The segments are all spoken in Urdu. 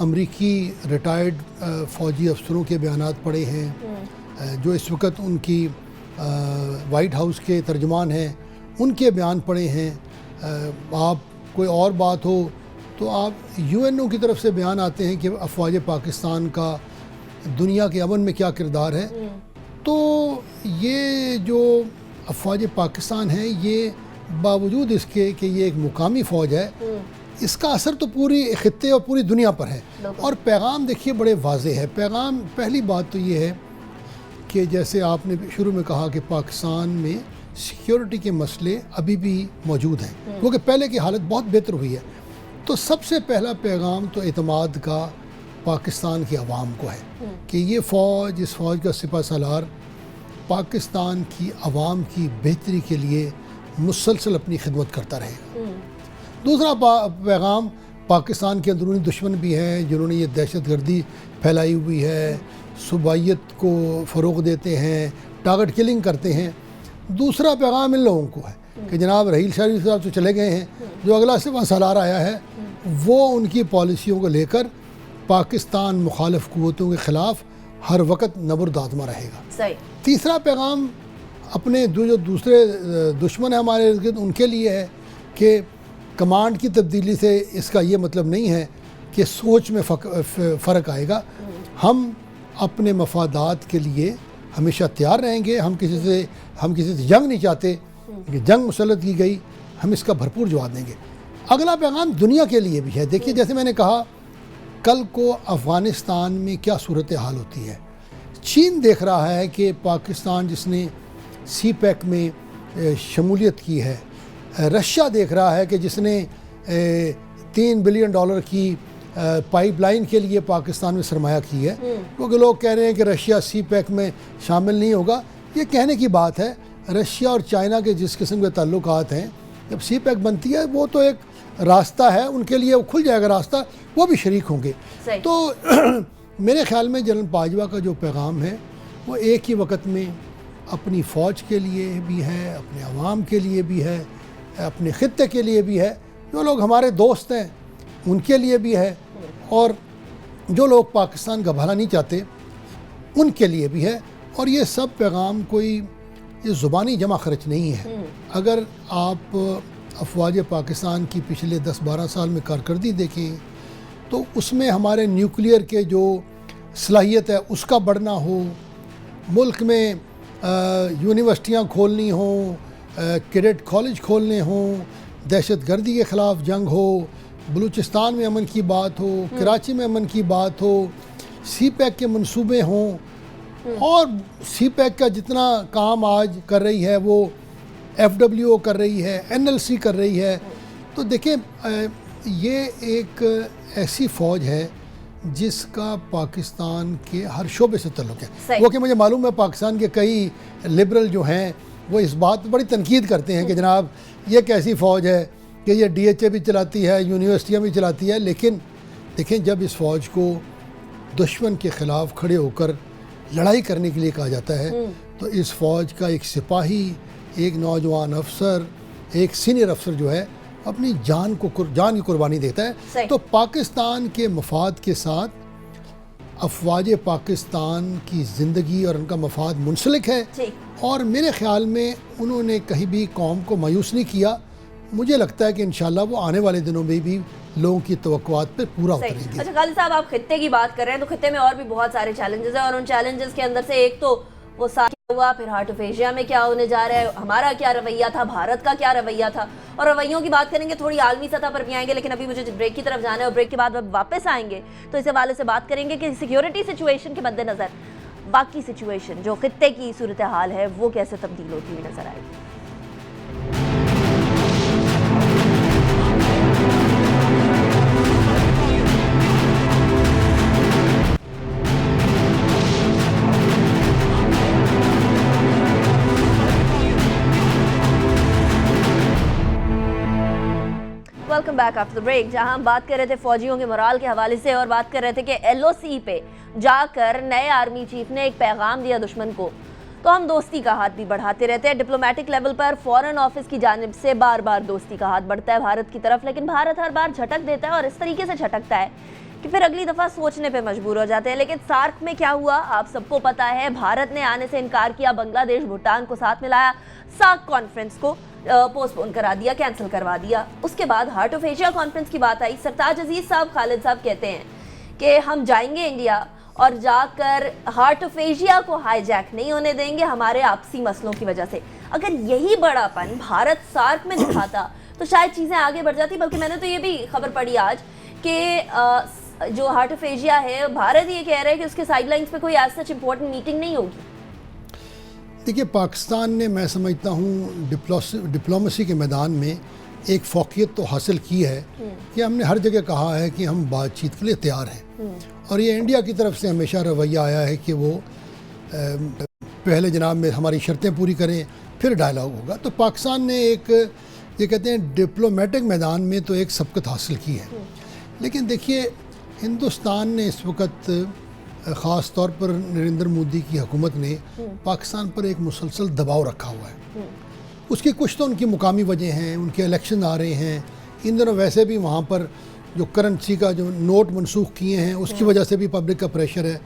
امریکی ریٹائرڈ فوجی افسروں کے بیانات پڑھے ہیں جو اس وقت ان کی وائٹ ہاؤس کے ترجمان ہیں، ان کے بیان پڑھے ہیں۔ آپ کوئی اور بات ہو تو آپ UN کی طرف سے بیان آتے ہیں کہ افواج پاکستان کا دنیا کے امن میں کیا کردار ہے۔ تو یہ جو افواج پاکستان ہیں، یہ باوجود اس کے کہ یہ ایک مقامی فوج ہے، اس کا اثر تو پوری خطے اور پوری دنیا پر ہے۔ اور پیغام دیکھیے بڑے واضح ہے۔ پیغام پہلی بات تو یہ ہے کہ جیسے آپ نے شروع میں کہا کہ پاکستان میں سیکیورٹی کے مسئلے ابھی بھی موجود ہیں، کیونکہ پہلے کی حالت بہت بہتر ہوئی ہے۔ تو سب سے پہلا پیغام تو اعتماد کا پاکستان کی عوام کو ہے کہ یہ فوج، اس فوج کا سپہ سالار پاکستان کی عوام کی بہتری کے لیے مسلسل اپنی خدمت کرتا رہے گا۔ دوسرا پیغام پاکستان کے اندرونی دشمن بھی ہیں جنہوں نے یہ دہشت گردی پھیلائی ہوئی ہے، صوبائیت کو فروغ دیتے ہیں، ٹارگٹ کلنگ کرتے ہیں۔ دوسرا پیغام ان لوگوں کو ہے کہ جناب رحیل شریف صاحب تو چلے گئے ہیں، جو اگلا سپہ سالار آیا ہے وہ ان کی پالیسیوں کو لے کر پاکستان مخالف قوتوں کے خلاف ہر وقت نبرد آزما رہے گا۔ صحیح۔ تیسرا پیغام اپنے جو دوسرے دشمن ہیں ہمارے ارد گرد ان کے لیے ہے کہ کمانڈ کی تبدیلی سے اس کا یہ مطلب نہیں ہے کہ سوچ میں فرق آئے گا۔ ہم اپنے مفادات کے لیے ہمیشہ تیار رہیں گے۔ ہم کسی سے جنگ نہیں چاہتے کہ جنگ مسلط کی گئی، ہم اس کا بھرپور جواب دیں گے۔ اگلا پیغام دنیا کے لیے بھی ہے۔ دیکھیے جیسے میں نے کہا کل کو افغانستان میں کیا صورتحال ہوتی ہے۔ چین دیکھ رہا ہے کہ پاکستان جس نے سی پیک میں شمولیت کی ہے، رشیا دیکھ رہا ہے کہ جس نے $3 بلین کی پائپ لائن کے لیے پاکستان میں سرمایہ کی ہے، کیونکہ لوگ کہہ رہے ہیں کہ رشیا سی پیک میں شامل نہیں ہوگا۔ یہ کہنے کی بات ہے، رشیا اور چائنا کے جس قسم کے تعلقات ہیں، جب سی پیک بنتی ہے وہ تو ایک راستہ ہے ان کے لیے، وہ کھل جائے گا راستہ، وہ بھی شریک ہوں گے۔ تو میرے خیال میں جنرل باجوہ کا جو پیغام ہے وہ ایک ہی وقت میں اپنی فوج کے لیے بھی ہے، اپنے عوام کے لیے بھی ہے، اپنے خطے کے لیے بھی ہے، جو لوگ ہمارے دوست ہیں ان کے لیے بھی ہے، اور جو لوگ پاکستان کا بھلا نہیں چاہتے ان کے لیے بھی ہے۔ اور یہ سب پیغام کوئی یہ زبانی جمع خرچ نہیں ہے۔ اگر آپ افواج پاکستان کی پچھلے 10-12 سال میں کارکردگی دیکھیں تو اس میں ہمارے نیوکلیئر کے جو صلاحیت ہے اس کا بڑھنا ہو، ملک میں یونیورسٹیاں کھولنی ہوں، کیڈٹ کالج کھولنے ہوں، دہشت گردی کے خلاف جنگ ہو، بلوچستان میں امن کی بات ہو، کراچی میں امن کی بات ہو، سی پیک کے منصوبے ہوں، اور سی پیک کا جتنا کام آج کر رہی ہے وہ FWO کر رہی ہے، NLC کر رہی ہے۔ تو دیکھیں یہ ایک ایسی فوج ہے جس کا پاکستان کے ہر شعبے سے تعلق ہے۔ وہ کہ مجھے معلوم ہے پاکستان کے کئی لبرل جو ہیں وہ اس بات پر بڑی تنقید کرتے ہیں کہ جناب یہ کیسی فوج ہے کہ یہ DHA بھی چلاتی ہے، یونیورسٹیاں بھی چلاتی ہے۔ لیکن دیکھیں جب اس فوج کو دشمن کے خلاف کھڑے ہو کر لڑائی کرنے کے لیے کہا جاتا ہے تو اس فوج کا ایک سپاہی، ایک نوجوان افسر، ایک سینئر افسر جو ہے اپنی جان کی قربانی دیتا ہے۔ تو پاکستان کے مفاد کے ساتھ افواج پاکستان کی زندگی اور ان کا مفاد منسلک ہے، اور میرے خیال میں انہوں نے کہیں بھی قوم کو مایوس نہیں کیا۔ مجھے لگتا ہے کہ انشاءاللہ وہ آنے والے دنوں میں بھی لوگوں کی توقعات پہ پورا اتریں گے۔ اچھا خالد صاحب، آپ خطے کی بات کر رہے ہیں تو خطے میں اور بھی بہت سارے چیلنجز ہیں، اور ان چیلنجز کے اندر سے ایک تو وہ ساتھ ہوا، پھر ہارٹ آف ایشیا میں کیا ہونے جا رہا ہے، ہمارا کیا رویہ تھا، بھارت کا کیا رویہ تھا، اور رویوں کی بات کریں گے تھوڑی عالمی سطح پر بھی آئیں گے، لیکن ابھی مجھے بریک کی طرف جانا ہے، اور بریک کے بعد واپس آئیں گے تو اس حوالے سے بات کریں گے کہ سیکیورٹی سچویشن کے مد نظر باقی سچویشن جو خطے کی صورتحال ہے وہ کیسے تبدیل ہوتی ہوئی نظر آئے گی۔ ویلکم بیک آفٹر بریک، جہاں ہم بات کر رہے تھے فوجیوں کے مرال کے حوالے سے، اور بات کر رہے تھے کہ LOC پہ جا کر نئے آرمی چیف نے ایک پیغام دیا دشمن کو، تو ہم دوستی کا ہاتھ بھی بڑھاتے رہتے ہیں۔ ڈپلومیٹک لیول پر فورن آفس کی جانب سے بار بار دوستی کا ہاتھ بڑھتا ہے بھارت کی طرف، لیکن بھارت ہر بار جھٹک دیتا ہے، اور اس طریقے سے جھٹکتا ہے کہ کہ پھر اگلی دفعہ سوچنے پہ مجبور ہو جاتے ہیں. لیکن سارک میں کیا ہوا آپ سب کو پتا ہے, بھارت نے آنے سے انکار کیا, بنگلہ دیش بھوٹان کو ساتھ ملایا, سارک کانفرنس کو پوسٹ پون کرا دیا, کینسل کروا دیا. اس کے بعد ہارٹ آف ایشیا کانفرنس کی بات آئی. سرتاج عزیز صاحب, خالد صاحب کہتے ہیں کہ ہم جائیں گے انڈیا اور جا کر ہارٹ آف ایشیا کو ہائی جیک نہیں ہونے دیں گے ہمارے آپسی مسئلوں کی وجہ سے. اگر یہی بڑا پن بھارت سارک میں دکھاتا تو شاید چیزیں آگے بڑھ جاتی. بلکہ میں نے تو یہ بھی خبر پڑھی آج کہ جو ہارٹ آف ایشیا ہے, بھارت یہ کہہ رہا ہے کہ اس کے سائڈ لائنز پہ کوئی ایسا امپورٹنٹ میٹنگ نہیں ہوگی. دیکھیے, پاکستان نے, میں سمجھتا ہوں, ڈپلومیسی کے میدان میں ایک فوقیت تو حاصل کی ہے کہ ہم نے ہر جگہ کہا ہے کہ ہم بات چیت کے لیے تیار ہیں. اور یہ انڈیا کی طرف سے ہمیشہ رویہ آیا ہے کہ وہ پہلے جناب میں ہماری شرطیں پوری کریں پھر ڈائلاگ ہوگا. تو پاکستان نے ایک, یہ کہتے ہیں, ڈپلومیٹک میدان میں تو ایک سبقت حاصل کی ہے. لیکن دیکھیے, ہندوستان نے اس وقت خاص طور پر نریندر مودی کی حکومت نے پاکستان پر ایک مسلسل دباؤ رکھا ہوا ہے. اس کی کچھ تو ان کی مقامی وجہ ہیں, ان کے الیکشن آ رہے ہیں ان دنوں, ویسے بھی وہاں پر جو کرنسی کا جو نوٹ منسوخ کیے ہیں اس کی وجہ سے بھی پبلک کا پریشر ہے,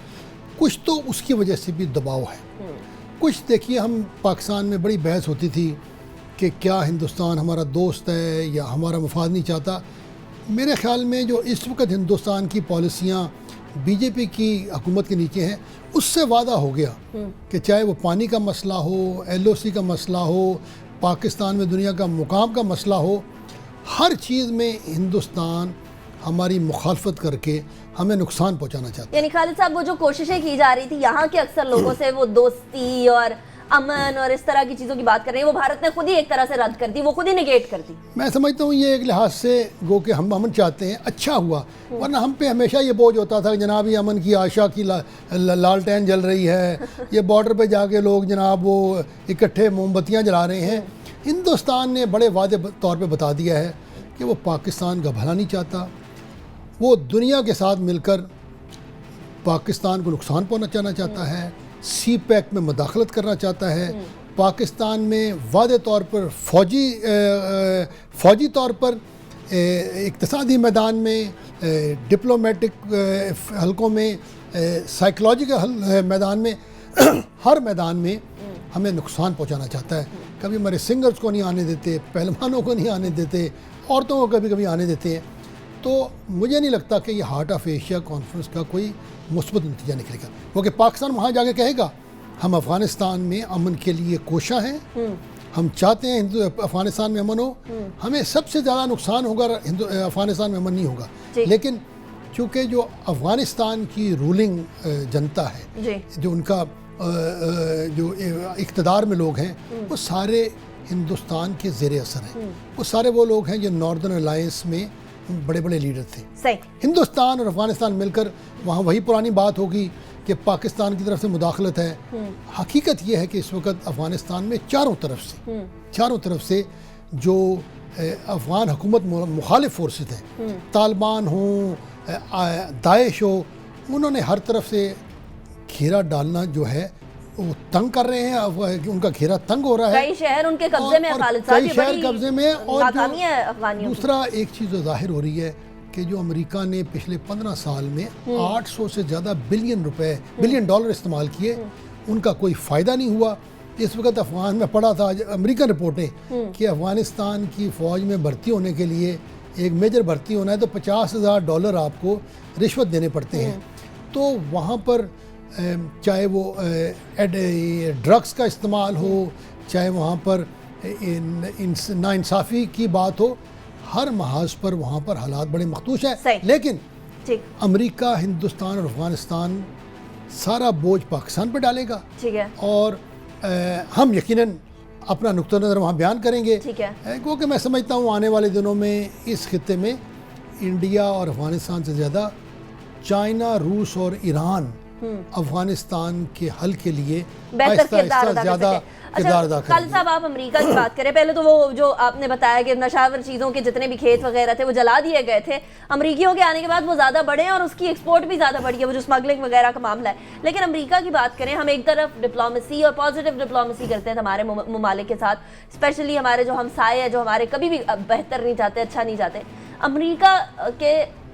کچھ تو اس کی وجہ سے بھی دباؤ ہے. کچھ دیکھیے, ہم پاکستان میں بڑی بحث ہوتی تھی کہ کیا ہندوستان ہمارا دوست ہے یا ہمارا مفاد نہیں چاہتا. میرے خیال میں جو اس وقت ہندوستان کی پالیسیاں بی جے پی کی حکومت کے نیچے ہیں, اس سے وعدہ ہو گیا کہ چاہے وہ پانی کا مسئلہ ہو, ایل او سی کا مسئلہ ہو, پاکستان میں دنیا کا مقام کا مسئلہ ہو, ہر چیز میں ہندوستان ہماری مخالفت کر کے ہمیں نقصان پہنچانا چاہتا ہے. یعنی خالد صاحب, وہ جو کوششیں کی جا رہی تھی یہاں کے اکثر لوگوں سے, وہ دوستی اور امن اور اس طرح کی چیزوں کی بات کر رہے ہیں, وہ بھارت نے خود ہی ایک طرح سے رد کر دی, وہ خود ہی نگیٹ کر دی. میں سمجھتا ہوں یہ ایک لحاظ سے گو کہ ہم امن چاہتے ہیں, اچھا ہوا, ورنہ ہم پہ ہمیشہ یہ بوجھ ہوتا تھا کہ جناب یہ امن کی آشا کی لالٹین جل رہی ہے, یہ بارڈر پہ جا کے لوگ جناب وہ اکٹھے موم بتیاں جلا رہے ہیں. ہندوستان نے بڑے واضح طور پہ بتا دیا ہے کہ وہ پاکستان کا بھلا نہیں چاہتا, وہ دنیا کے ساتھ مل کر پاکستان کو نقصان پہنچانا چاہتا ہے, سی پیک میں مداخلت کرنا چاہتا ہے, پاکستان میں واضح طور پر فوجی طور پر, اقتصادی میدان میں, ڈپلومیٹک حلقوں میں, سائیکلوجیکل میدان میں, ہر میدان میں ہمیں نقصان پہنچانا چاہتا ہے. کبھی ہمارے سنگرز کو نہیں آنے دیتے, پہلوانوں کو نہیں آنے دیتے, عورتوں کو کبھی کبھی آنے دیتے ہیں. تو مجھے نہیں لگتا کہ یہ ہارٹ آف ایشیا کانفرنس کا کوئی مثبت نتیجہ نکلے گا, کیونکہ پاکستان وہاں جا کے کہے گا ہم افغانستان میں امن کے لیے کوشاں ہیں, ہم چاہتے ہیں افغانستان میں امن ہو, ہمیں سب سے زیادہ نقصان ہوگا افغانستان میں امن نہیں ہوگا. لیکن چونکہ جو افغانستان کی رولنگ جنتا ہے, جو ان کا جو اقتدار میں لوگ ہیں, وہ سارے ہندوستان کے زیر اثر ہیں. وہ سارے وہ لوگ ہیں جو ناردرن الائنس میں بڑے بڑے لیڈر تھے. ہندوستان اور افغانستان مل کر وہاں وہی پرانی بات ہوگی کہ پاکستان کی طرف سے مداخلت ہے. حقیقت یہ ہے کہ اس وقت افغانستان میں چاروں طرف سے جو افغان حکومت مخالف فورسز ہیں, طالبان ہوں, داعش ہو, انہوں نے ہر طرف سے گھیرا ڈالنا جو ہے وہ تنگ کر رہے ہیں, ان کا گھیرا تنگ ہو رہا ہے. کئی شہر ان کے قبضے میں, کئی شہر قبضے میں. اور دوسرا ایک چیز جو ظاہر ہو رہی ہے کہ جو امریکہ نے پچھلے 15 سال میں 800 سے زیادہ بلین ڈالر استعمال کیے, ان کا کوئی فائدہ نہیں ہوا. اس وقت افغان میں پڑھا تھا امریکن رپورٹیں کہ افغانستان کی فوج میں بھرتی ہونے کے لیے, ایک میجر بھرتی ہونا ہے تو $50,000 آپ کو رشوت دینے پڑتے ہیں. تو وہاں پر چاہے وہ ڈرگس کا استعمال ہو, چاہے وہاں پر ناانصافی کی بات ہو, ہر محاذ پر وہاں پر حالات بڑے مخدوش ہیں. لیکن امریکہ, ہندوستان اور افغانستان سارا بوجھ پاکستان پہ ڈالے گا, اور ہم یقیناً اپنا نقطہ نظر وہاں بیان کریں گے. کیونکہ میں سمجھتا ہوں آنے والے دنوں میں اس خطے میں انڈیا اور افغانستان سے زیادہ چائنا, روس اور ایران افغانستان کے حل کے لیے بہتر کردار ادا کریں. خالد صاحب, آپ امریکہ کی بات کریں, پہلے تو وہ جو آپ نے بتایا کہ نشاور چیزوں کے جتنے بھی کھیت وغیرہ تھے وہ جلا دیے گئے تھے, امریکیوں کے آنے کے بعد وہ زیادہ بڑھے ہیں اور اس کی ایکسپورٹ بھی زیادہ بڑھی ہے, وہ جو اسمگلنگ وغیرہ کا معاملہ ہے. لیکن امریکہ کی بات کریں, ہم ایک طرف ڈپلومیسی اور پازیٹیو ڈپلومیسی کرتے ہیں ہمارے ممالک کے ساتھ, اسپیشلی ہمارے جو ہمسائے ہیں جو ہمارے کبھی بھی بہتر نہیں چاہتے, اچھا نہیں چاہتے. امریکہ کے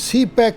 CPEC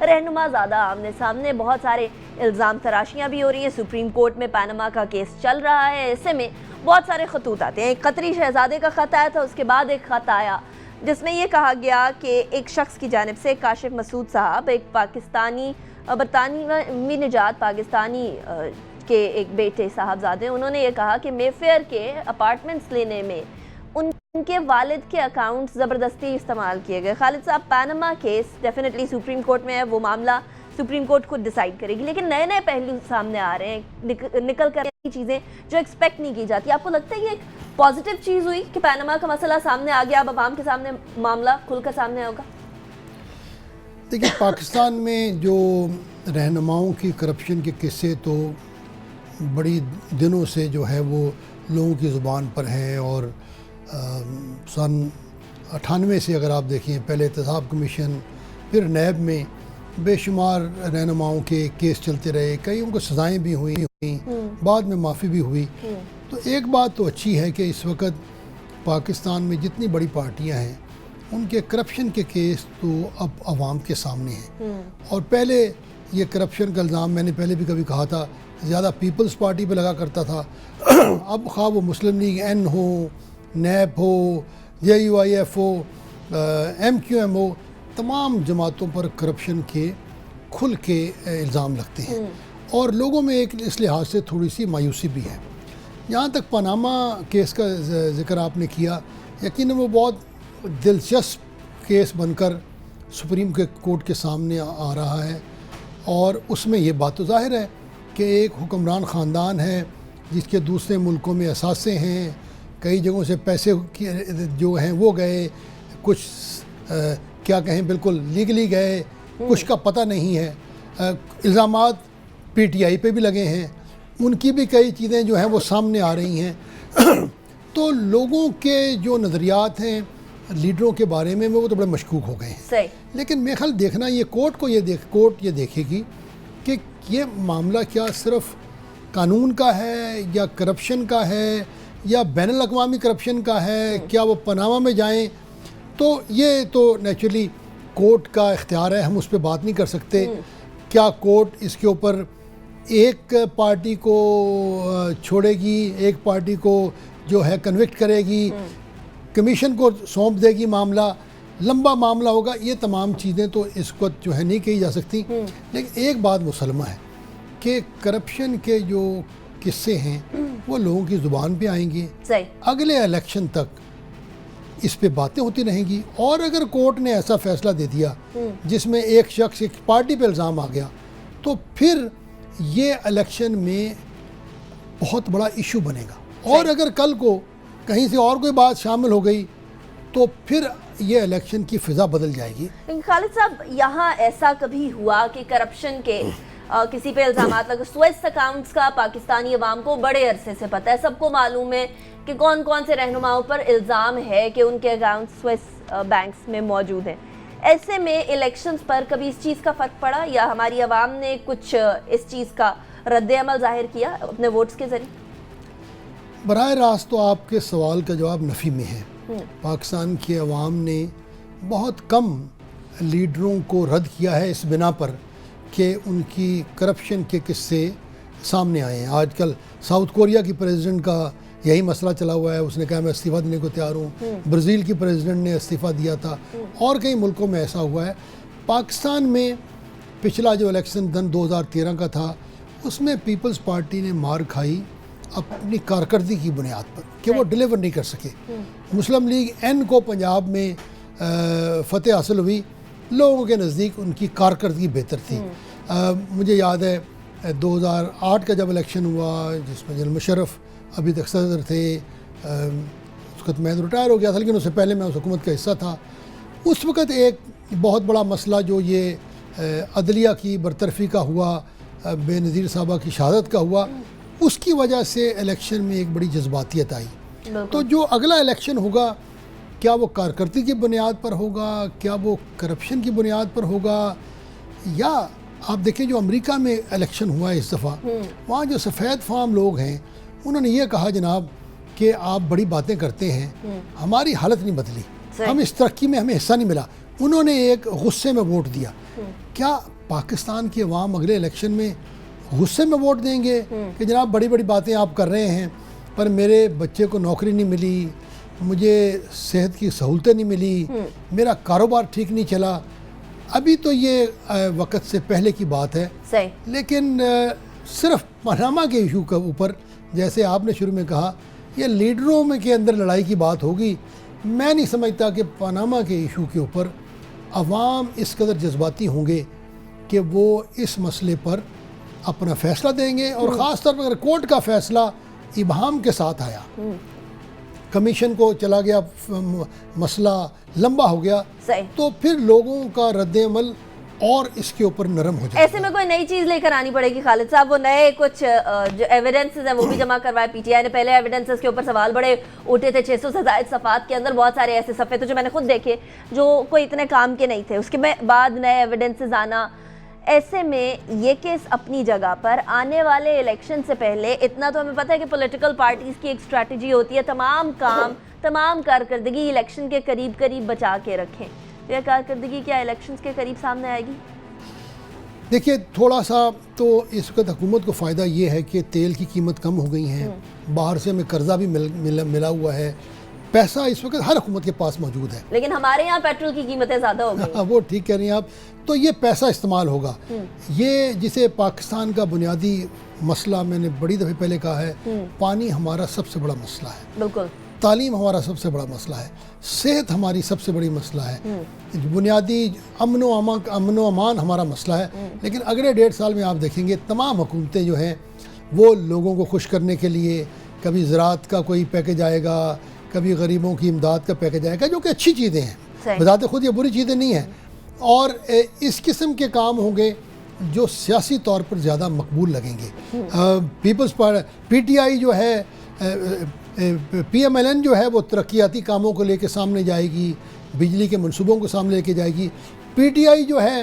رہنما زیادہ آمنے سامنے، بہت سارے الزام تراشیاں بھی ہو رہی ہیں، سپریم کورٹ میں پاناما کا کیس چل رہا ہے، ایسے میں بہت سارے خطوط آتے ہیں. ایک قطری شہزادے کا خط آیا تھا، اس کے بعد ایک خط آیا جس میں یہ کہا گیا کہ ایک شخص کی جانب سے، کاشف مسعود صاحب، ایک پاکستانی برطانوی نژاد پاکستانی کے ایک بیٹے صاحبزادے، انہوں نے یہ کہا کہ مے فیئر کے اپارٹمنٹس لینے میں ان کے والد کے اکاؤنٹ زبردستی استعمال کیے گئے. خالد صاحب، Panama case definitely supreme court میں ہے، وہ معاملہ سپریم کورٹ خود ڈیسائیڈ کرے گی، لیکن نئے نئے پہلو سامنے آ رہے ہیں، نکل کر چیزیں جو ایکسپیکٹ نہیں کی جاتی. آپ کو لگتا ہے یہ ایک پازیٹیو چیز ہوئی کہ پاناما کا مسئلہ سامنے آ گیا، اب عوام کے سامنے معاملہ کھل کر سامنے ہوگا؟ دیکھیے، پاکستان میں جو رہنماؤں کی کرپشن کے قصے تو بڑی دنوں سے جو ہے وہ لوگوں کی زبان پر ہے، اور سن 98 سے اگر آپ دیکھیں، پہلے احتساب کمیشن، پھر نیب میں بے شمار رہنماؤں کے کیس چلتے رہے، کئیوں کو سزائیں بھی ہوئیں، بعد میں معافی بھی ہوئی. تو ایک بات تو اچھی ہے کہ اس وقت پاکستان میں جتنی بڑی پارٹیاں ہیں ان کے کرپشن کے کیس تو اب عوام کے سامنے ہیں. اور پہلے یہ کرپشن کا الزام میں نے پہلے بھی کبھی کہا تھا زیادہ پیپلز پارٹی پہ لگا کرتا تھا. اب خواہ وہ مسلم لیگ این ہو، نیب ہو، JUIF ہو، MQM ہو، تمام جماعتوں پر کرپشن کے کھل کے الزام لگتے ہیں، اور لوگوں میں ایک اس لحاظ سے تھوڑی سی مایوسی بھی ہے. جہاں تک پاناما کیس کا ذکر آپ نے کیا، یقیناً وہ بہت دلچسپ کیس بن کر سپریم کورٹ کے سامنے آ رہا ہے، اور اس میں یہ بات تو ظاہر ہے کہ ایک حکمران خاندان ہے جس کے دوسرے ملکوں میں اثاثے ہیں، کئی جگہوں سے پیسے جو ہیں وہ گئے، کچھ کیا کہیں بالکل لیگلی گئے، کچھ کا پتہ نہیں ہے. الزامات PTI پہ بھی لگے ہیں، ان کی بھی کئی چیزیں جو ہیں وہ سامنے آ رہی ہیں. تو لوگوں کے جو نظریات ہیں لیڈروں کے بارے میں وہ تو بڑے مشکوک ہو گئے ہیں. صحیح. لیکن میرے خیال دیکھنا یہ کورٹ یہ دیکھے گی کہ یہ معاملہ کیا صرف قانون کا ہے یا کرپشن کا ہے یا بین الاقوامی کرپشن کا ہے. کیا وہ پاناما میں جائیں تو یہ تو نیچرلی کورٹ کا اختیار ہے، ہم اس پہ بات نہیں کر سکتے. کیا کورٹ اس کے اوپر ایک پارٹی کو چھوڑے گی، ایک پارٹی کو جو ہے کنوکٹ کرے گی، کمیشن کو سونپ دے گی، معاملہ لمبا معاملہ ہوگا. یہ تمام چیزیں تو اس وقت جو ہے نہیں کہی جا سکتی. لیکن ایک بات مسلمہ ہے کہ کرپشن کے جو قصے ہیں وہ لوگوں کی زبان پہ آئیں گے، اگلے الیکشن تک اس پہ باتیں ہوتی رہیں گی. اور اگر کورٹ نے ایسا فیصلہ دے دیا جس میں ایک شخص ایک پارٹی پہ الزام آ گیا تو پھر یہ الیکشن میں بہت بڑا ایشو بنے گا. اور اگر کل کو کہیں سے اور کوئی بات شامل ہو گئی تو پھر یہ الیکشن کی فضا بدل جائے گی. خالد صاحب، یہاں ایسا کبھی ہوا کہ کرپشن کے کسی پہ الزامات لگے؟ سوئس اکاؤنٹس کا پاکستانی عوام کو بڑے عرصے سے پتہ ہے، سب کو معلوم ہے کہ کون کون سے رہنماؤں پر الزام ہے کہ ان کے اکاؤنٹ سوئس بینکس میں موجود ہیں. ایسے میں الیکشنز پر کبھی اس چیز کا فرق پڑا یا ہماری عوام نے کچھ اس چیز کا رد عمل ظاہر کیا اپنے ووٹس کے ذریعے؟ براہ راست تو آپ کے سوال کا جواب نفی میں ہے. پاکستان کی عوام نے بہت کم لیڈروں کو رد کیا ہے اس بنا پر کہ ان کی کرپشن کے قصے سامنے آئے ہیں. آج کل ساؤتھ کوریا کی پریزیڈنٹ کا یہی مسئلہ چلا ہوا ہے، اس نے کہا میں استعفیٰ دینے کو تیار ہوں. برازیل کی پریزیڈنٹ نے استعفیٰ دیا تھا، اور کئی ملکوں میں ایسا ہوا ہے. پاکستان میں پچھلا جو الیکشن 2013 کا تھا اس میں پیپلز پارٹی نے مار کھائی اپنی کارکردگی کی بنیاد پر کہ وہ ڈیلیور نہیں کر سکے. مسلم لیگ این کو پنجاب میں فتح حاصل ہوئی، لوگوں کے نزدیک ان کی کارکردگی بہتر تھی. مجھے یاد ہے 2008 کا جب الیکشن ہوا جس میں جنرل مشرف ابھی تک صدر تھے، اس وقت میں ریٹائر ہو گیا تھا لیکن اس سے پہلے میں اس حکومت کا حصہ تھا. اس وقت ایک بہت بڑا مسئلہ جو یہ عدلیہ کی برطرفی کا ہوا، بے نظیر صاحبہ کی شہادت کا ہوا، اس کی وجہ سے الیکشن میں ایک بڑی جذباتیت آئی. تو جو اگلا الیکشن ہوگا کیا وہ کارکردگی کی بنیاد پر ہوگا، کیا وہ کرپشن کی بنیاد پر ہوگا، یا آپ دیکھیں جو امریکہ میں الیکشن ہوا ہے اس دفعہ، وہاں جو سفید فام لوگ ہیں انہوں نے یہ کہا جناب کہ آپ بڑی باتیں کرتے ہیں، ہماری حالت نہیں بدلی، ہم اس ترقی میں ہمیں حصہ نہیں ملا. انہوں نے ایک غصے میں ووٹ دیا. کیا پاکستان کے عوام اگلے الیکشن میں غصے میں ووٹ دیں گے کہ جناب بڑی بڑی باتیں آپ کر رہے ہیں پر میرے بچے کو نوکری نہیں ملی, مجھے صحت کی سہولتیں نہیں ملی, میرا کاروبار ٹھیک نہیں چلا. ابھی تو یہ وقت سے پہلے کی بات ہے. لیکن صرف پاناما کے ایشو کے اوپر جیسے آپ نے شروع میں کہا یہ لیڈروں میں کے اندر لڑائی کی بات ہوگی. میں نہیں سمجھتا کہ پاناما کے ایشو کے اوپر عوام اس قدر جذباتی ہوں گے کہ وہ اس مسئلے پر اپنا فیصلہ دیں گے. اور خاص طور پر اگر کورٹ کا فیصلہ ابہام کے ساتھ آیا, کمیشن کو چلا گیا, مسئلہ لمبا ہو گیا, تو پھر لوگوں کا رد عمل اور اس کے اوپر نرم ہو جائے. ایسے میں کوئی نئی چیز لے کر آنی پڑے گی خالد صاحب. وہ نئے کچھ جو ایویڈنسز ہیں وہ بھی جمع کروائے. پی ٹی آئی نے پہلے ایویڈنسز کے اوپر سوال بڑے اٹھے تھے. 600 سے زائد صفحات کے اندر بہت سارے ایسے صفحے تھے جو میں نے خود دیکھے جو کوئی اتنے کام کے نہیں تھے. اس کے بعد نئے ایویڈنسز آنا, ایسے میں یہ کیس اپنی جگہ پر آنے والے الیکشن سے پہلے اتنا تو ہمیں پتہ ہے کہ پولیٹیکل پارٹیز کی ایک اسٹریٹجی ہوتی ہے تمام کام تمام کارکردگی الیکشن کے قریب قریب بچا کے رکھیں. یہ کارکردگی کیا الیکشنز کے قریب سامنے آئے گی؟ دیکھیے تھوڑا سا تو اس وقت حکومت کو فائدہ یہ ہے کہ تیل کی قیمت کم ہو گئی ہیں, باہر سے ہمیں قرضہ بھی ملا ہوا ہے, پیسہ اس وقت ہر حکومت کے پاس موجود ہے. لیکن ہمارے یہاں پیٹرول کی قیمتیں زیادہ ہو گئی. وہ ٹھیک کہہ رہی ہیں آپ. تو یہ پیسہ استعمال ہوگا. یہ جسے پاکستان کا بنیادی مسئلہ میں نے بڑی دفعہ پہلے کہا ہے, پانی ہمارا سب سے بڑا مسئلہ ہے. بالکل. تعلیم ہمارا سب سے بڑا مسئلہ ہے. صحت ہماری سب سے بڑی مسئلہ ہے. بنیادی امن و امان ہمارا مسئلہ ہے. لیکن اگلے 1.5 سال میں آپ دیکھیں گے تمام حکومتیں جو ہیں وہ لوگوں کو خوش کرنے کے لیے کبھی زراعت کا کوئی پیکج آئے گا, کبھی غریبوں کی امداد کا پیکج آئے گا, جو کہ اچھی چیزیں ہیں, بذات خود یہ بری چیزیں نہیں ہیں. اور اس قسم کے کام ہوں گے جو سیاسی طور پر زیادہ مقبول لگیں گے. پیپلز پی ٹی آئی جو ہے, پی ایم ایل این جو ہے وہ ترقیاتی کاموں کو لے کے سامنے جائے گی, بجلی کے منصوبوں کو سامنے لے کے جائے گی. پی ٹی آئی جو ہے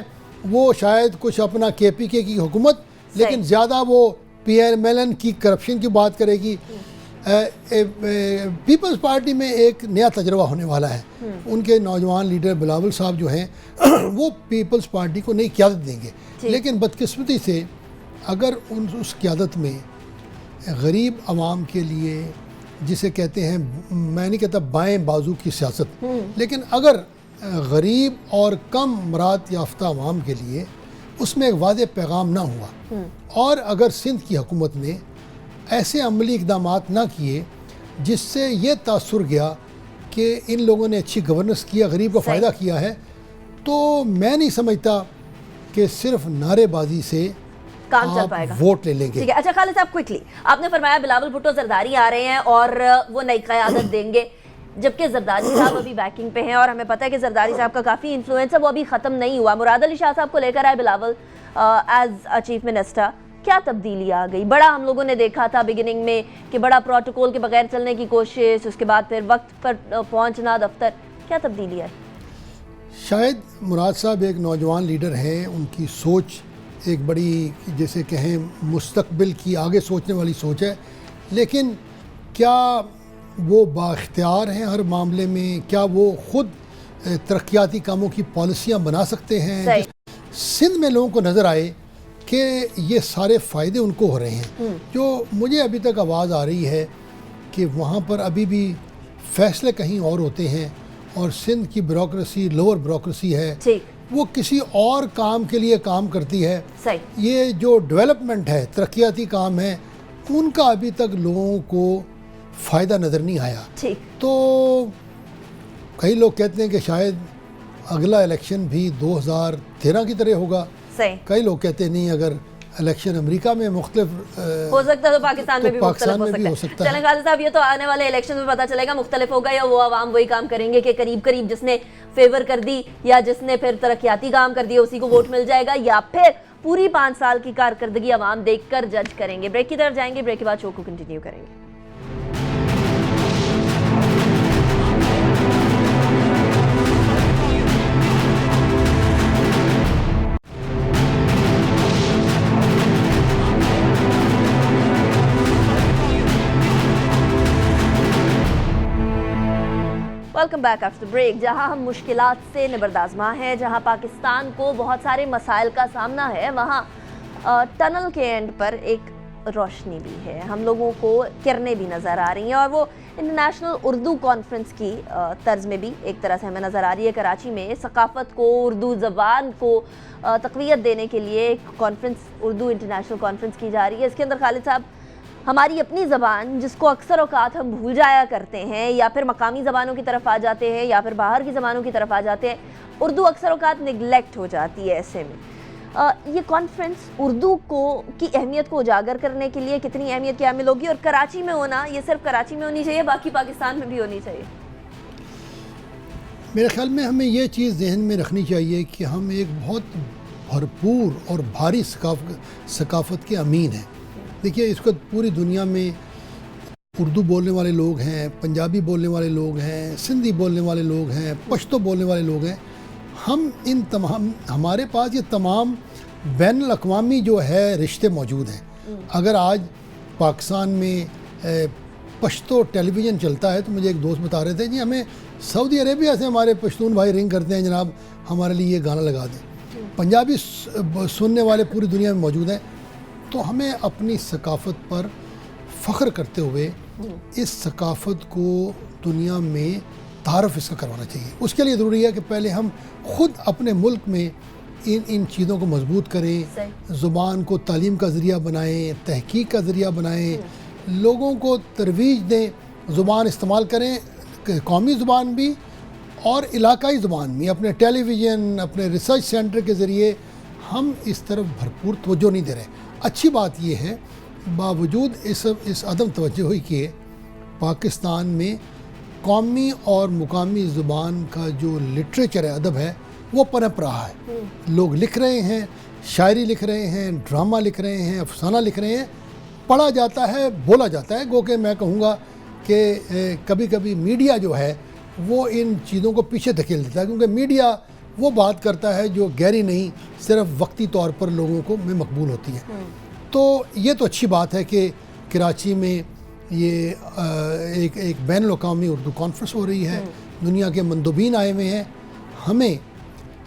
وہ شاید کچھ اپنا کے پی کے کی حکومت, لیکن زیادہ وہ پی ایم ایل این کی کرپشن کی بات کرے گی. پیپلز پارٹی میں ایک نیا تجربہ ہونے والا ہے. ان کے نوجوان لیڈر بلاول صاحب جو ہیں وہ پیپلز پارٹی کو نئی قیادت دیں گے. لیکن بدقسمتی سے اگر اس قیادت میں غریب عوام کے لیے, جسے کہتے ہیں, میں نہیں کہتا بائیں بازو کی سیاست, لیکن اگر غریب اور کم مراد یافتہ عوام کے لیے اس میں ایک واضح پیغام نہ ہوا, اور اگر سندھ کی حکومت نے ایسے عملی اقدامات نہ کیے جس سے یہ تاثر گیا کہ ان لوگوں نے اچھی گورننس کیا, غریب کو فائدہ کیا ہے, تو میں نہیں سمجھتا کہ صرف نعرے بازی سے کام چل پائے گا, ووٹ لے لیں گے. اچھا خالد صاحب کوئکلی, آپ نے فرمایا بلاول بھٹو زرداری آ رہے ہیں اور وہ نئی قیادت دیں گے, جبکہ زرداری صاحب ابھی بیکنگ پہ ہیں اور ہمیں پتہ ہے کہ زرداری صاحب کا کافی انفلوئنس ہے, وہ ابھی ختم نہیں ہوا. مراد علی شاہ صاحب کو لے کر آئے بلاول ایز چیف منسٹر, کیا تبدیلی آ گئی؟ بڑا ہم لوگوں نے دیکھا تھا بگننگ میں کہ بڑا پروٹوکول کے بغیر چلنے کی کوشش, اس کے بعد پھر وقت پر پہنچنا دفتر, کیا تبدیلی آئی؟ شاید مراد صاحب ایک نوجوان لیڈر ہیں, ان کی سوچ ایک بڑی جیسے کہیں مستقبل کی آگے سوچنے والی سوچ ہے, لیکن کیا وہ بااختیار ہیں ہر معاملے میں؟ کیا وہ خود ترقیاتی کاموں کی پالیسیاں بنا سکتے ہیں؟ سندھ میں لوگوں کو نظر آئے کہ یہ سارے فائدے ان کو ہو رہے ہیں. جو مجھے ابھی تک آواز آ رہی ہے کہ وہاں پر ابھی بھی فیصلے کہیں اور ہوتے ہیں, اور سندھ کی بیوروکریسی لوور بیوروکریسی ہے, وہ کسی اور کام کے لیے کام کرتی ہے. یہ جو ڈیولپمنٹ ہے, ترقیاتی کام ہے, ان کا ابھی تک لوگوں کو فائدہ نظر نہیں آیا. تو کئی لوگ کہتے ہیں کہ شاید اگلا الیکشن بھی 2013 کی طرح ہوگا. کئی لوگ کہتے ہیں نہیں, اگر الیکشن امریکہ میں مختلف ہو سکتا ہے تو پاکستان میں بھی مختلف ہو سکتا ہے. چلیں غازی صاحب, یہ تو آنے والے الیکشن میں پتہ چلے گا مختلف ہوگا, یا وہ عوام وہی کام کریں گے کہ قریب قریب جس نے فیور کر دی یا جس نے پھر ترقیاتی کام کر دیا اسی کو ووٹ مل جائے گا, یا پھر پوری 5 سال کی کارکردگی عوام دیکھ کر جج کریں گے. بریک کی طرف جائیں گے, بریک کے بعد شو کو کنٹینیو کریں گے. Welcome back after break. جہاں ہم مشکلات سے نبردآزما ہیں, جہاں پاکستان کو بہت سارے مسائل کا سامنا ہے, وہاں ٹنل کے اینڈ پر ایک روشنی بھی ہے. ہم لوگوں کو کرنیں بھی نظر آ رہی ہیں, اور وہ انٹرنیشنل اردو کانفرنس کی طرز میں بھی ایک طرح سے ہمیں نظر آ رہی ہے. کراچی میں ثقافت کو, اردو زبان کو تقویت دینے کے لیے ایک کانفرنس, اردو انٹرنیشنل کانفرنس کی جا رہی ہے. اس کے اندر خالد صاحب, ہماری اپنی زبان جس کو اکثر اوقات ہم بھول جایا کرتے ہیں, یا پھر مقامی زبانوں کی طرف آ جاتے ہیں, یا پھر باہر کی زبانوں کی طرف آ جاتے ہیں, اردو اکثر اوقات نگلیکٹ ہو جاتی ہے. ایسے میں یہ کانفرنس اردو کی اہمیت کو اجاگر کرنے کے لیے کتنی اہمیت کی حامل ہوگی, اور کراچی میں ہونا, یہ صرف کراچی میں ہونی چاہیے, باقی پاکستان میں بھی ہونی چاہیے؟ میرے خیال میں ہمیں یہ چیز ذہن میں رکھنی چاہیے کہ ہم ایک بہت بھرپور اور بھاری ثقافت کے امین ہیں. دیکھیے, اس وقت پوری دنیا میں اردو بولنے والے لوگ ہیں, پنجابی بولنے والے لوگ ہیں, سندھی بولنے والے لوگ ہیں, پشتو بولنے والے لوگ ہیں. ہم ان تمام, ہمارے پاس یہ تمام بین الاقوامی جو ہے رشتے موجود ہیں. اگر آج پاکستان میں پشتو ٹیلی ویژن چلتا ہے, تو مجھے ایک دوست بتا رہے تھے جی ہمیں سعودی عربیہ سے ہمارے پشتون بھائی رنگ کرتے ہیں, جناب ہمارے لیے یہ گانا لگا دیں. پنجابی سننے والے پوری دنیا میں موجود ہیں. تو ہمیں اپنی ثقافت پر فخر کرتے ہوئے اس ثقافت کو دنیا میں تعارف اس کا کروانا چاہیے. اس کے لیے ضروری ہے کہ پہلے ہم خود اپنے ملک میں ان چیزوں کو مضبوط کریں, زبان کو تعلیم کا ذریعہ بنائیں, تحقیق کا ذریعہ بنائیں, لوگوں کو ترویج دیں, زبان استعمال کریں, قومی زبان بھی اور علاقائی زبان بھی. اپنے ٹیلی ویژن, اپنے ریسرچ سینٹر کے ذریعے ہم اس طرف بھرپور توجہ نہیں دے رہے. اچھی بات یہ ہے, باوجود اس عدم توجہی کے, پاکستان میں قومی اور مقامی زبان کا جو لٹریچر ہے, ادب ہے, وہ پنپ رہا ہے. لوگ لکھ رہے ہیں, شاعری لکھ رہے ہیں, ڈرامہ لکھ رہے ہیں, افسانہ لکھ رہے ہیں, پڑھا جاتا ہے, بولا جاتا ہے. گو کہ میں کہوں گا کہ کبھی کبھی میڈیا جو ہے وہ ان چیزوں کو پیچھے دھکیل دیتا ہے, کیونکہ میڈیا وہ بات کرتا ہے جو گہری نہیں, صرف وقتی طور پر لوگوں کو میں مقبول ہوتی ہے. تو یہ تو اچھی بات ہے کہ کراچی میں یہ ایک بین الاقوامی اردو کانفرنس ہو رہی ہے, دنیا کے مندوبین آئے ہوئے ہیں. ہمیں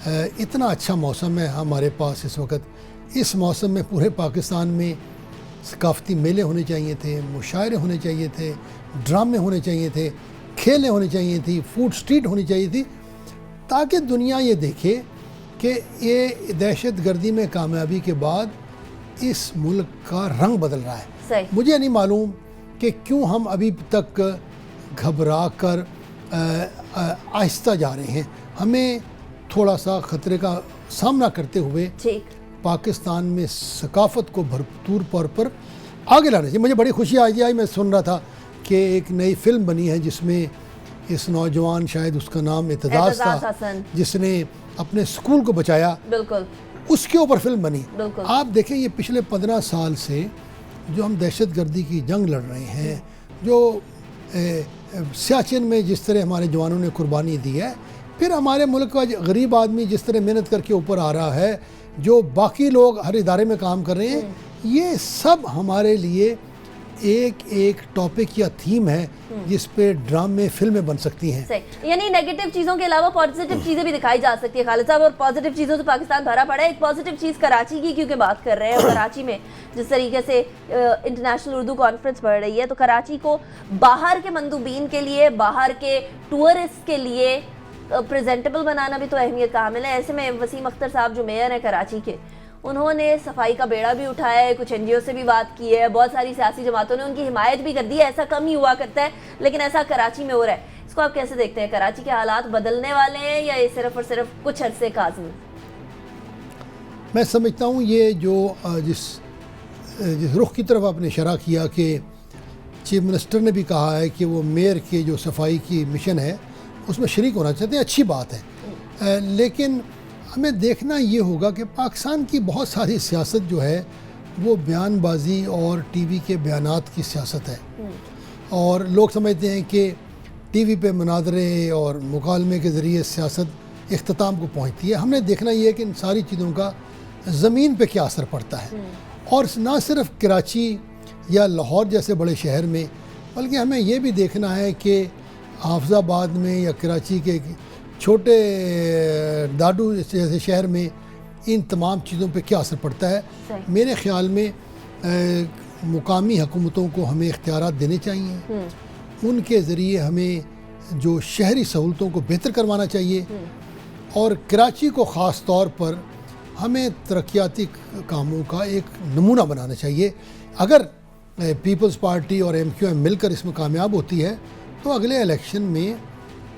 اتنا اچھا موسم ہے ہمارے پاس اس وقت. اس موسم میں پورے پاکستان میں ثقافتی میلے ہونے چاہیے تھے, مشاعرے ہونے چاہیے تھے, ڈرامے ہونے چاہیے تھے, کھیلیں ہونی چاہیے تھی, فوڈ سٹریٹ ہونی چاہیے تھی, تاکہ دنیا یہ دیکھے کہ یہ دہشت گردی میں کامیابی کے بعد اس ملک کا رنگ بدل رہا ہے. مجھے نہیں معلوم کہ کیوں ہم ابھی تک گھبرا کر آہستہ جا رہے ہیں. ہمیں تھوڑا سا خطرے کا سامنا کرتے ہوئے پاکستان میں ثقافت کو بھرپور طور پر آگے لانا چاہیے. مجھے بڑی خوشی آئی, میں سن رہا تھا کہ ایک نئی فلم بنی ہے جس میں اس نوجوان, شاید اس کا نام اعتزاز تھا, جس نے اپنے اسکول کو بچایا. بالکل, اس کے اوپر فلم بنی. آپ دیکھیں, یہ پچھلے 15 سال سے جو ہم دہشت گردی کی جنگ لڑ رہے ہیں, جو سیاچن میں جس طرح ہمارے جوانوں نے قربانی دی ہے, پھر ہمارے ملک کا غریب آدمی جس طرح محنت کر کے اوپر آ رہا ہے, جو باقی لوگ ہر ادارے میں کام کر رہے ہیں, یہ سب ہمارے لیے ایک ٹاپک یا تھیم ہے جس پہ ڈرامے, فلمیں بن سکتی ہیں. یعنی نیگیٹو چیزوں کے علاوہ پازیٹیو چیزیں بھی دکھائی جا سکتی ہیں خالد صاحب, اور پازیٹیو چیزوں سے پاکستان بھرا پڑا ہے. ایک پازیٹیو چیز کراچی کی کیونکہ بات کر رہے ہیں, اور کراچی میں جس طریقے سے انٹرنیشنل اردو کانفرنس بڑھ رہی ہے, تو کراچی کو باہر کے مندوبین کے لیے, باہر کے ٹورسٹ کے لیے پریزنٹیبل بنانا بھی تو اہمیت کا حامل ہے. ایسے میں وسیم اختر صاحب جو میئر ہیں کراچی کے, انہوں نے صفائی کا بیڑا بھی اٹھایا ہے, کچھ NGO سے بھی بات کی ہے, بہت ساری سیاسی جماعتوں نے ان کی حمایت بھی کر دی ہے. ایسا کم ہی ہوا کرتا ہے, لیکن ایسا کراچی میں ہو رہا ہے. اس کو آپ کیسے دیکھتے ہیں؟ کراچی کے حالات بدلنے والے ہیں یا یہ صرف اور صرف کچھ عرصے کا عزم؟ میں سمجھتا ہوں یہ جو جس رخ کی طرف آپ نے اشارہ کیا کہ چیف منسٹر نے بھی کہا ہے کہ وہ میئر کے جو صفائی کی مشن ہے اس میں شریک ہونا چاہتے ہیں, اچھی بات ہے. لیکن ہمیں دیکھنا یہ ہوگا کہ پاکستان کی بہت ساری سیاست جو ہے وہ بیان بازی اور ٹی وی کے بیانات کی سیاست ہے, اور لوگ سمجھتے ہیں کہ ٹی وی پہ مناظرے اور مکالمے کے ذریعے سیاست اختتام کو پہنچتی ہے. ہم نے دیکھنا یہ ہے کہ ان ساری چیزوں کا زمین پہ کیا اثر پڑتا ہے, اور نہ صرف کراچی یا لاہور جیسے بڑے شہر میں, بلکہ ہمیں یہ بھی دیکھنا ہے کہ حافظ آباد میں یا کراچی کے چھوٹے ڈاڈو جیسے شہر میں ان تمام چیزوں پہ کیا اثر پڑتا ہے. میرے خیال میں مقامی حکومتوں کو ہمیں اختیارات دینے چاہیے, ان کے ذریعے ہمیں جو شہری سہولتوں کو بہتر کروانا چاہیے, اور کراچی کو خاص طور پر ہمیں ترقیاتی کاموں کا ایک نمونہ بنانا چاہیے. اگر پیپلز پارٹی اور MQM مل کر اس میں کامیاب ہوتی ہے تو اگلے الیکشن میں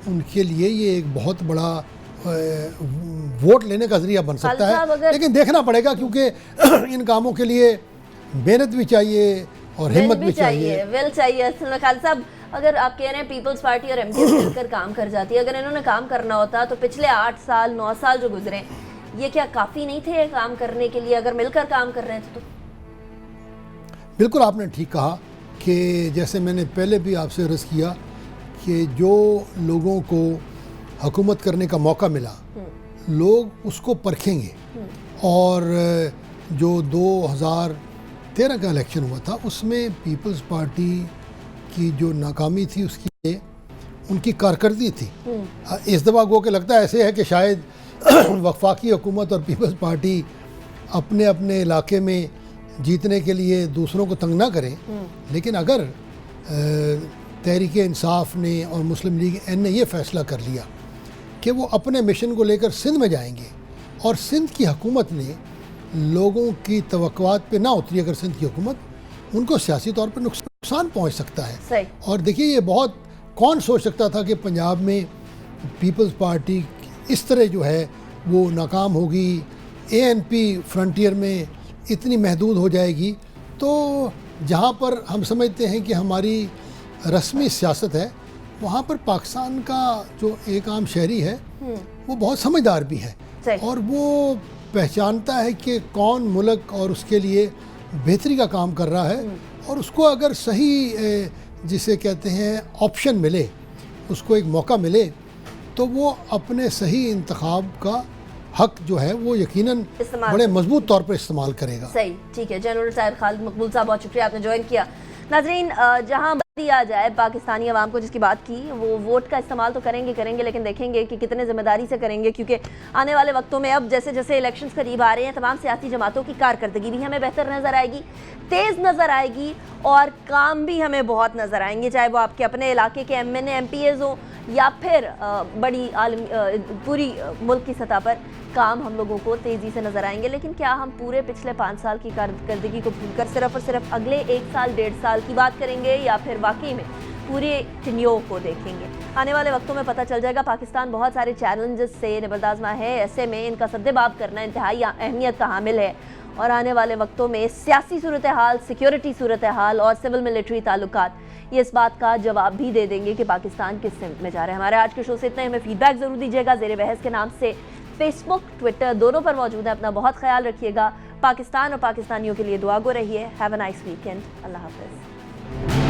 ان کے لیے یہ ایک بہت بڑا ووٹ لینے کا ذریعہ بن سکتا ہے. لیکن دیکھنا پڑے گا, کیونکہ ان کاموں کے لیے محنت بھی چاہیے اور ہمت بھی چاہیے, ول چاہیے. خالد صاحب, اگر آپ کہہ رہے ہیں پیپلز پارٹی اور MQM مل کر کام کر جاتی ہے, اگر انہوں نے کام کرنا ہوتا تو پچھلے 8 سال 9 سال جو گزرے یہ کیا کافی نہیں تھے کام کرنے کے لیے؟ اگر مل کر کام کر رہے تھے تو بالکل آپ نے ٹھیک کہا کہ جیسے میں نے پہلے بھی آپ سے عرض کیا کہ جو لوگوں کو حکومت کرنے کا موقع ملا لوگ اس کو پرکھیں گے, اور جو 2013 کا الیکشن ہوا تھا اس میں پیپلز پارٹی کی جو ناکامی تھی اس کی ان کی کارکردگی تھی. اس دفعہ گو کہ لگتا ہے ایسے ہے کہ شاید وفاقی حکومت اور پیپلز پارٹی اپنے اپنے علاقے میں جیتنے کے لیے دوسروں کو تنگ نہ کریں, لیکن اگر تحریک انصاف نے اور مسلم لیگ N نے یہ فیصلہ کر لیا کہ وہ اپنے مشن کو لے کر سندھ میں جائیں گے, اور سندھ کی حکومت نے لوگوں کی توقعات پہ نہ اتری, اگر سندھ کی حکومت ان کو سیاسی طور پر نقصان پہنچ سکتا ہے. صحیح. اور دیکھیے یہ بہت کون سوچ سکتا تھا کہ پنجاب میں پیپلز پارٹی اس طرح جو ہے وہ ناکام ہوگی, ANP فرنٹیئر میں اتنی محدود ہو جائے گی. تو جہاں پر ہم سمجھتے ہیں کہ ہماری رسمی سیاست ہے وہاں پر پاکستان کا جو ایک عام شہری ہے وہ بہت سمجھدار بھی ہے, اور وہ پہچانتا ہے کہ کون ملک اور اس کے لیے بہتری کا کام کر رہا ہے, اور اس کو اگر صحیح جسے کہتے ہیں آپشن ملے, اس کو ایک موقع ملے, تو وہ اپنے صحیح انتخاب کا حق جو ہے وہ یقیناً بڑے مضبوط طور پر استعمال کرے گا. صحیح, ٹھیک ہے. جنرل صاحب خالد مقبول صاحب بہت شکریہ آپ نے جوائن کیا. ناظرین, جہاں دیا جائے پاکستانی عوام کو جس کی بات کی, وہ ووٹ کا استعمال تو کریں گے لیکن دیکھیں گے کہ کتنے ذمہ داری سے کریں گے, کیونکہ آنے والے وقتوں میں اب جیسے جیسے الیکشنز قریب آ رہے ہیں تمام سیاسی جماعتوں کی کارکردگی بھی ہمیں بہتر نظر آئے گی, تیز نظر آئے گی, اور کام بھی ہمیں بہت نظر آئیں گے, چاہے وہ آپ کے اپنے علاقے کے MNA MPAs ہوں یا پھر بڑی پوری ملک کی سطح پر کام ہم لوگوں کو تیزی سے نظر آئیں گے. لیکن کیا ہم پورے پچھلے 5 سال کی کارکردگی کو بھول کر صرف اور صرف اگلے 1 سال 1.5 سال کی بات کریں گے, یا پھر واقعی میں پورے ٹینیو کو دیکھیں گے؟ آنے والے وقتوں میں پتہ چل جائے گا. پاکستان بہت سارے چیلنجز سے نبردآزما ہے, ایسے میں ان کا سدباب کرنا انتہائی اہمیت کا حامل ہے, اور آنے والے وقتوں میں سیاسی صورتحال, سیکیورٹی صورتحال اور سول ملٹری تعلقات یہ اس بات کا جواب بھی دے دیں گے کہ پاکستان کس سمت میں جا رہا ہے. ہمارے آج کے شو سے اتنا ہی. ہمیں فیڈ بیک ضرور دیجیے گا. زیر بحث کے نام سے فیس بک, ٹویٹر دونوں پر موجود ہے. اپنا بہت خیال رکھیے گا. پاکستان اور پاکستانیوں کے لیے دعا گو رہیے. Have a nice weekend. اللہ حافظ.